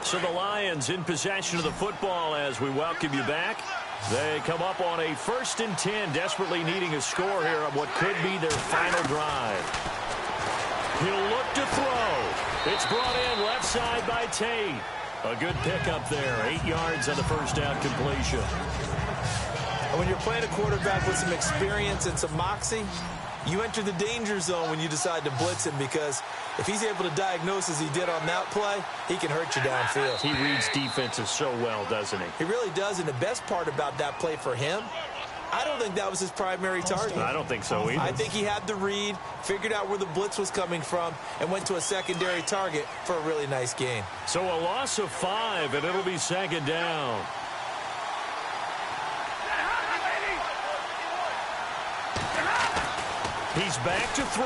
So the Lions in possession of the football as we welcome you back. They come up on a 1st and 10, desperately needing a score here on what could be their final drive. He'll look to throw. It's brought in left side by Tate. A good pickup there, 8 yards on the first down completion. When you're playing a quarterback with some experience and some moxie, you enter the danger zone when you decide to blitz him, because if he's able to diagnose as he did on that play, he can hurt you downfield. He reads defenses so well, doesn't he? He really does, and the best part about that play for him, I don't think that was his primary target. I don't think so either. I think he had the read, figured out where the blitz was coming from, and went to a secondary target for a really nice gain. So a loss of 5, and it'll be 2nd down. He's back to throw.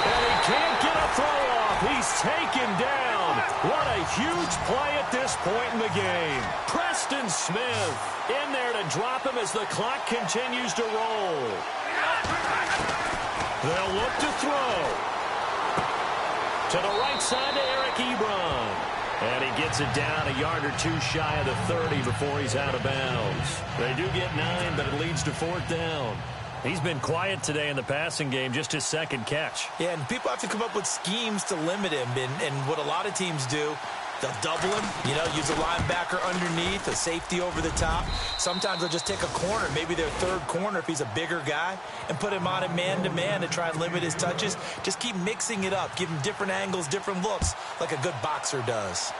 And he can't get a throw off. He's taken down. What a huge play at this point in the game. Preston Smith in there to drop him as the clock continues to roll. They'll look to throw. To the right side to Eric Ebron. And he gets it down a yard or 2 shy of the 30 before he's out of bounds. They do get 9, but it leads to 4th down. He's been quiet today in the passing game, just his 2nd catch. Yeah, and people have to come up with schemes to limit him. And what a lot of teams do, they'll double him, use a linebacker underneath, a safety over the top. Sometimes they'll just take a corner, maybe their 3rd corner if he's a bigger guy, and put him on a man-to-man to try and limit his touches. Just keep mixing it up, give him different angles, different looks, like a good boxer does.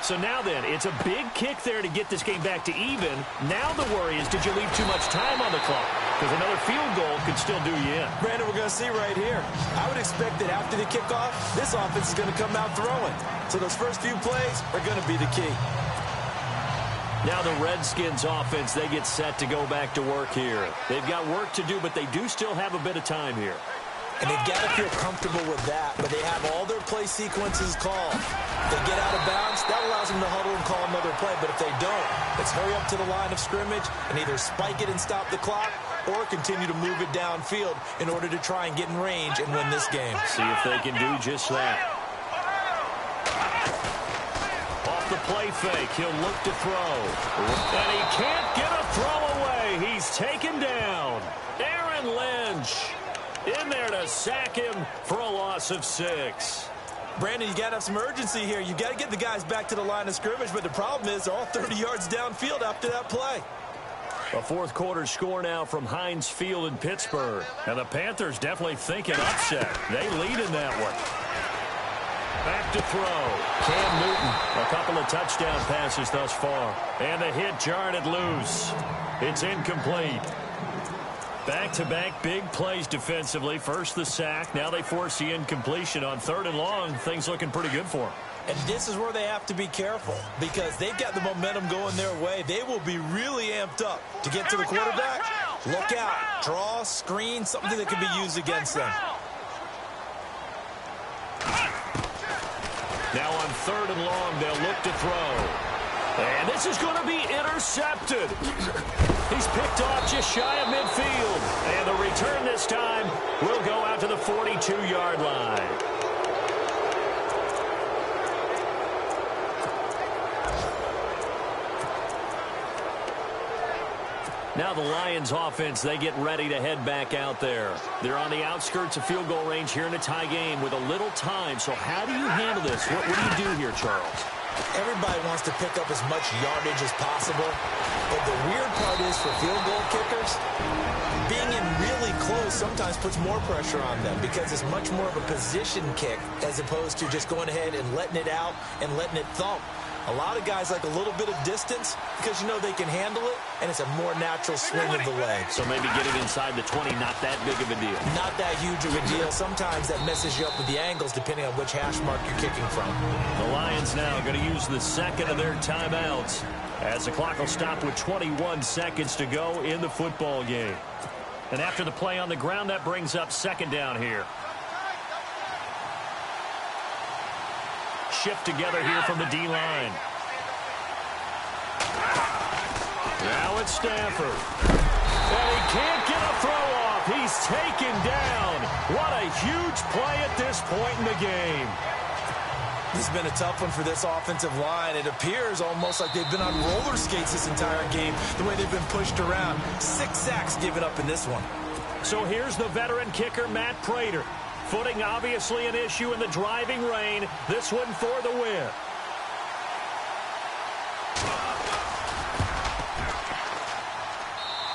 So now then, it's a big kick there to get this game back to even. Now the worry is, did you leave too much time on the clock? Because another field goal could still do you in. Brandon, we're going to see right here. I would expect that after the kickoff, this offense is going to come out throwing. So those first few plays are going to be the key. Now the Redskins offense, they get set to go back to work here. They've got work to do, but they do still have a bit of time here. And they've got to feel comfortable with that, but they have all their play sequences called. If they get out of bounds, that allows them to huddle and call another play. But if they don't, let's hurry up to the line of scrimmage and either spike it and stop the clock or continue to move it downfield in order to try and get in range and win this game. See if they can do just that. Off the play fake, he'll look to throw. And he can't get a throw away. He's taken down. Lynch in there to sack him for a loss of 6. Brandon, you got to have some urgency here. You got to get the guys back to the line of scrimmage, but the problem is they're all 30 yards downfield after that play. A fourth quarter score now from Heinz Field in Pittsburgh. And the Panthers definitely thinking upset. They lead in that one. Back to throw. Cam Newton, a couple of touchdown passes thus far. And the hit jarred it loose. It's incomplete. Back-to-back big plays defensively. First the sack. Now they force the incompletion on 3rd and long. Things looking pretty good for them. And this is where they have to be careful because they've got the momentum going their way. They will be really amped up to get to the quarterback. Look out. Draw, screen, something that can be used against them. Now on 3rd and long, they'll look to throw. And this is going to be intercepted. He's picked off just shy of midfield. And the return this time will go out to the 42-yard line. Now the Lions offense, they get ready to head back out there. They're on the outskirts of field goal range here in a tie game with a little time. So how do you handle this? What do you do here, Charles? Everybody wants to pick up as much yardage as possible. But the weird part is for field goal kickers, being in really close sometimes puts more pressure on them because it's much more of a position kick as opposed to just going ahead and letting it out and letting it thump. A lot of guys like a little bit of distance because you know they can handle it, and it's a more natural swing of the leg. So maybe get it inside the 20, not that big of a deal. Not that huge of a deal. Sometimes that messes you up with the angles depending on which hash mark you're kicking from. The Lions now going to use the second of their timeouts as the clock will stop with 21 seconds to go in the football game. And after the play on the ground, that brings up 2nd down here. Shift together here from the D-line. Now it's Stafford. And he can't get a throw off. He's taken down. What a huge play at this point in the game. This has been a tough one for this offensive line. It appears almost like they've been on roller skates this entire game, the way they've been pushed around. 6 sacks given up in this one. So here's the veteran kicker, Matt Prater. Footing obviously an issue in the driving rain. This one for the win.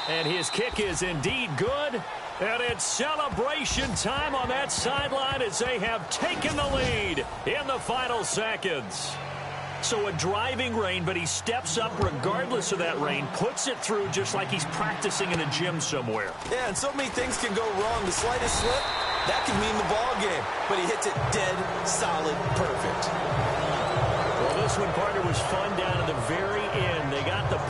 And his kick is indeed good. And it's celebration time on that sideline as they have taken the lead in the final seconds. So a driving rain, but he steps up regardless of that rain, puts it through just like he's practicing in a gym somewhere. Yeah, and so many things can go wrong. The slightest slip, that can mean the ball game. But he hits it dead, solid, perfect. Well, this one, partner, was fun down at the very end. They got the...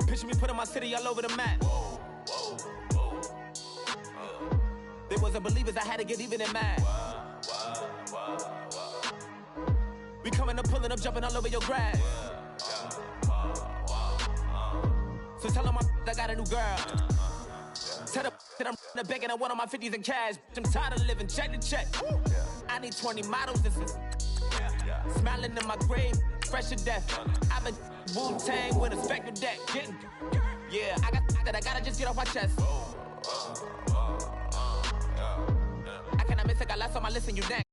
Picture me putting my city all over the map. They wasn't believers, I had to get even in mad. We coming up, pulling up, jumping all over your grass. So tell them I got a new girl. Tell them that I'm in the bank and I want all my 50s in cash. I'm tired of living check to check. I need 20 models. This is smiling in my grave, fresh to death. I've been Wu-Tang with a spectral deck. Yeah, I gotta just get off my chest. I cannot miss it, got lots on my list and you next.